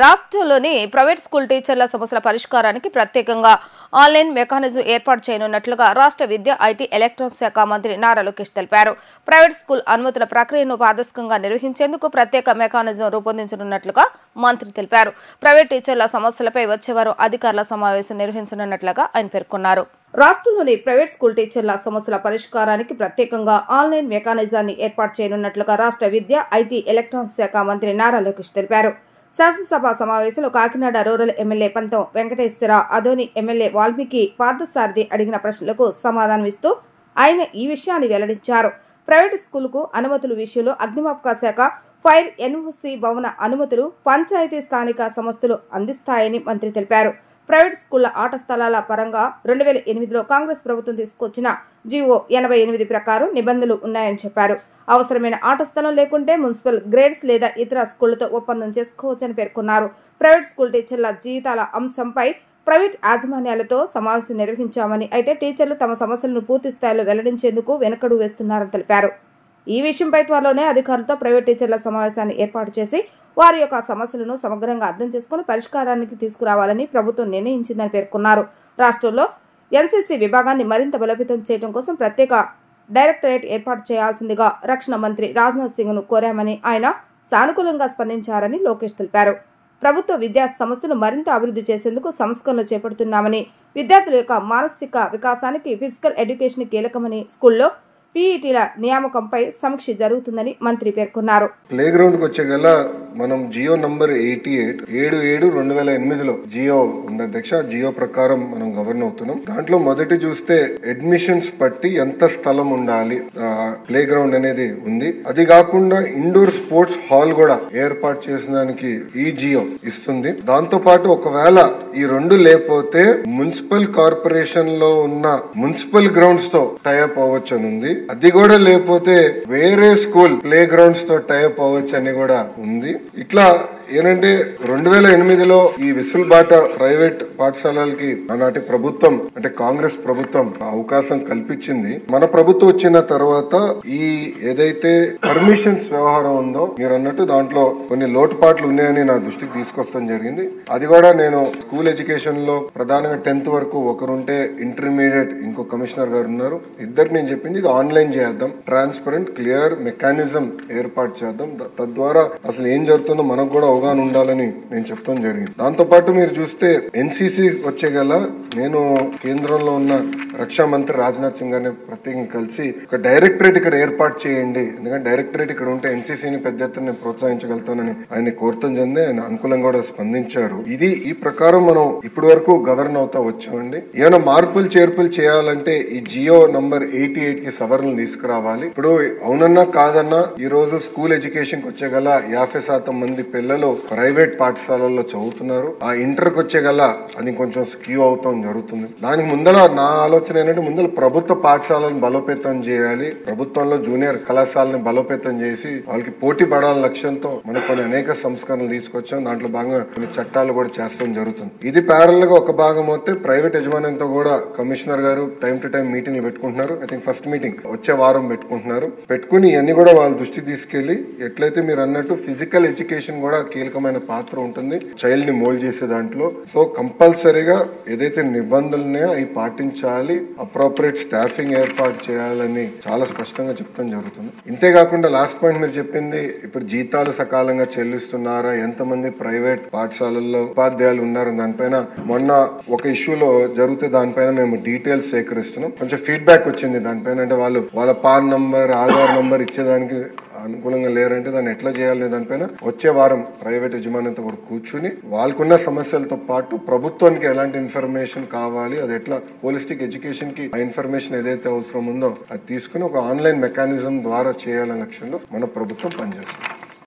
రాష్ట్రంలోని private school టీచర్ల సమస్యల పరిష్కారానికి ప్రత్యేకంగా ఆన్లైన్ మెకానిజం ఏర్పాటు చేయనున్నట్లుగా రాష్ట్ర విద్య, ఐటీ, ఎలక్ట్రానిక్స్ శాఖ మంత్రి నారా లోకేష్ తెలిపారు. ప్రైవేట్ స్కూల్ అనుమతుల ప్రక్రియను పారదర్శకంగా నిర్వహించేందుకు ప్రత్యేక మెకానిజం రూపొందించనున్నట్లుగా మంత్రి తెలిపారు. ప్రైవేట్ టీచర్ల సమస్యలపై వచ్చే వారం అధికారుల సమావేశం నిర్వహించనున్నట్లుగా ఆయన పేర్కొన్నారు. రాష్ట్రంలోని ప్రైవేట్ స్కూల్ టీచర్ల సమస్యల పరిష్కారానికి ప్రత్యేకంగా ఆన్లైన్ మెకానిజాన్ని ఏర్పాటు చేయనున్నట్లుగా రాష్ట్ర విద్య, ఐటీ, ఎలక్ట్రానిక్స్ శాఖ మంత్రి నారా లోకేష్ తెలిపారు. శాసనసభ సమావేశంలో కాకినాడ రూరల్ ఎమ్మెల్యే పంతం వెంకటేశ్వర, అదోని ఎమ్మెల్యే వాల్మీకి పార్థసారథి అడిగిన ప్రశ్నలకు సమాధానమిస్తూ ఆయన ఈ విషయాన్ని వెల్లడించారు. ప్రైవేటు స్కూలుకు అనుమతుల విషయంలో అగ్నిమాపక శాఖ, ఫైర్, ఎన్ఓసి భవన అనుమతులు పంచాయతీ స్థానిక సంస్థలు అందిస్తాయని మంత్రి తెలిపారు. ప్రైవేట్ స్కూళ్ల ఆట స్థలాల పరంగా 2008లో కాంగ్రెస్ ప్రభుత్వం తీసుకొచ్చిన జీవో 88 ప్రకారం నిబంధనలు ఉన్నాయని చెప్పారు. అవసరమైన ఆట స్థలం లేకుంటే మున్సిపల్ గ్రేడ్స్ లేదా ఇతర స్కూళ్లతో ఒప్పందం చేసుకోవచ్చని పేర్కొన్నారు. ప్రైవేట్ స్కూల్ టీచర్ల జీతాల అంశంపై ప్రైవేట్ యాజమాన్యాలతో సమావేశం నిర్వహించామని, అయితే టీచర్లు తమ సమస్యలను పూర్తి స్థాయిలో వెల్లడించేందుకు వెనకడు వేస్తున్నారని తెలిపారు. ఈ విషయంపై త్వరలోనే అధికారులతో ప్రైవేట్ టీచర్ల సమావేశాన్ని ఏర్పాటు చేసి వారి యొక్క సమస్యలను సమగ్రంగా అర్థం చేసుకుని పరిష్కారానికి తీసుకురావాలని ప్రభుత్వం నిర్ణయించిందని పేర్కొన్నారు. రాష్ట్రంలో ఎన్సీసీ విభాగాన్ని మరింత బలోపేతం చేయడం కోసం ప్రత్యేక డైరెక్టరేట్ ఏర్పాటు చేయాల్సిందిగా రక్షణ మంత్రి రాజ్నాథ్ సింగ్ను కోరామని, ఆయన సానుకూలంగా స్పందించారని లోకేష్ తెలిపారు. ప్రభుత్వ విద్యా సంస్థను మరింత అభివృద్ధి చేసేందుకు సంస్కరణలు చేపడుతున్నామని, విద్యార్థుల యొక్క మానసిక వికాసానికి ఫిజికల్ ఎడ్యుకేషన్ కీలకమని, స్కూల్లో పీఈటీల నియామకంపై సమీక్ష జరుగుతుందని మంత్రి పేర్కొన్నారు. ప్లే గ్రౌండ్ కి వచ్చేగల మనం జియో నంబర్ 88/7/2008లో జియో ఉన్న అధ్యక్ష జియో ప్రకారం మనం గవర్న్ అవుతున్నాం. దాంట్లో మొదటి చూస్తే అడ్మిషన్స్ బట్టి ఎంత స్థలం ఉండాలి ప్లే గ్రౌండ్ అనేది ఉంది. అది కాకుండా ఇండోర్ స్పోర్ట్స్ హాల్ కూడా ఏర్పాటు చేసడానికి ఈ జియో ఇస్తుంది. దాంతో పాటు ఒకవేళ ఈ రెండు లేకపోతే మున్సిపల్ కార్పొరేషన్ లో ఉన్న మున్సిపల్ గ్రౌండ్స్ తో టైఅప్ అవ్వచ్చు అని ఉంది. అది కూడా లేకపోతే వేరే స్కూల్ ప్లే గ్రౌండ్స్ తో టైఅప్ అవ్వచ్చు అని కూడా ఉంది. ఇట్లా ఏంటంటే 2008లో ఈ విసులుబాట ప్రైవేట్ పాఠశాలలకి ఆనాటి ప్రభుత్వం అంటే కాంగ్రెస్ ప్రభుత్వం అవకాశం కల్పించింది. మన ప్రభుత్వం వచ్చిన తర్వాత ఈ ఏదైతే పర్మిషన్స్ వ్యవహారం ఉందో మీరు అన్నట్టు దాంట్లో కొన్ని లోటుపాట్లు ఉన్నాయని నా దృష్టికి తీసుకొస్తాం జరిగింది. అది కూడా నేను స్కూల్ ఎడ్యుకేషన్ లో ప్రధానంగా 10th వరకు ఒకరుంటే ఇంటర్మీడియట్ ఇంకో కమిషనర్ గారు ఉన్నారు. ఇద్దరికి నేను చెప్పింది ఇది ఆన్లైన్ చేద్దాం, ట్రాన్స్పరెంట్ క్లియర్ మెకానిజం ఏర్పాటు చేద్దాం. తద్వారా అసలు ఏం జరుగుతుందో మనకు కూడా అవగాహన ఉండాలని నేను చెప్తాం జరిగింది. దాంతో పాటు మీరు చూస్తే ఎన్సీసీ వచ్చేగల నేను కేంద్రంలో ఉన్న రక్షా మంత్రి రాజ్నాథ్ సింగ్ గారిని ప్రత్యేకంగా కలిసి ఒక డైరెక్టరేట్ ఇక్కడ ఏర్పాటు చేయండి, ఎందుకంటే డైరెక్టరేట్ ఇక్కడ ఉంటే ఎన్సీసీని పెద్ద ఎత్తున ప్రోత్సహించగలుగుతానని ఆయన కోరతం జరిగింది. ఆయన అనుకూలంగా కూడా స్పందించారు. ఈ ప్రకారం మనం ఇప్పటి వరకు గవర్న్ అవుతా వచ్చామండి. ఏమైనా మార్పులు చేర్పులు చేయాలంటే ఈ జియో నంబర్ 88 కి సవరణలు తీసుకురావాలి. ఇప్పుడు అవునన్నా కాదన్నా ఈ రోజు స్కూల్ ఎడ్యుకేషన్ కి వచ్చేగల 50% మంది పిల్లలు ప్రైవేట్ పాఠశాలల్లో చదువుతున్నారు. ఆ ఇంటర్ కి వచ్చేగల అది కొంచెం స్క్యూ అవుతాం జరుగుతుంది. దానికి ముందర నా ఆలోచన ఏంటంటే ముందర ప్రభుత్వ పాఠశాలను బలోపేతం చేయాలి, ప్రభుత్వంలో జూనియర్ కళాశాలని బలోపేతం చేసి వాళ్ళకి పోటీ పడాల లక్ష్యంతో మనం కొన్ని అనేక సంస్కరణలు తీసుకొచ్చాం. దాంట్లో భాగంగా కొన్ని చట్టాలు కూడా చేస్తాం జరుగుతుంది. ఇది ప్యారల్ గా ఒక భాగం అయితే ప్రైవేట్ యజమానంతో కూడా కమిషనర్ గారు టైం టు టైం మీటింగ్లు పెట్టుకుంటున్నారు. ఐ థింక్ ఫస్ట్ మీటింగ్ వచ్చే వారం పెట్టుకుంటున్నారు. పెట్టుకుని ఇవన్నీ కూడా వాళ్ళ దృష్టికి తీసుకెళ్లి ఎట్లయితే మీరు అన్నట్టు ఫిజికల్ ఎడ్యుకేషన్ కూడా కీలకమైన పాత్ర ఉంటుంది చైల్డ్ ని మోల్డ్ చేసే దాంట్లో. సో కంపల్సరీగా ఏదైతే నిబంధనలు ఉన్నాయో అవి పాటించాలి, అప్రోప్రియేట్ స్టాఫింగ్ ఏర్పాటు చేయాలని చాలా స్పష్టంగా చెప్తాం జరుగుతుంది. ఇంతేకాకుండా లాస్ట్ పాయింట్ మీరు చెప్పింది ఇప్పుడు జీతాలు సకాలంగా చెల్లిస్తున్నారా, ఎంతమంది ప్రైవేట్ పాఠశాలల్లో ఉపాధ్యాయులు ఉన్నారు దానిపైన మొన్న ఒక ఇష్యూలో జరిగితే దానిపైన మేము డీటెయిల్స్ సేకరిస్తున్నాం. కొంచెం ఫీడ్బ్యాక్ వచ్చింది దానిపైన. అంటే వాళ్ళు వాళ్ళ పాన్ నంబర్, ఆధార్ నంబర్ ఇచ్చేదానికి అనుకూలంగా లేరంటే దాన్ని ఎట్లా చేయాలనే దానిపైన వచ్చే వారం ప్రైవేట్ యజమానితో కూడా కూర్చుని వాళ్ళకున్న సమస్యలతో పాటు ప్రభుత్వానికి ఎలాంటి ఇన్ఫర్మేషన్ కావాలి, అది ఎట్లా హోలిస్టిక్ ఎడ్యుకేషన్ కి ఆ ఇన్ఫర్మేషన్ ఏదైతే అవసరం ఉందో అది తీసుకుని ఒక ఆన్లైన్ మెకానిజం ద్వారా చేయాలనే లక్ష్యంలో మన ప్రభుత్వం పనిచేస్తుంది.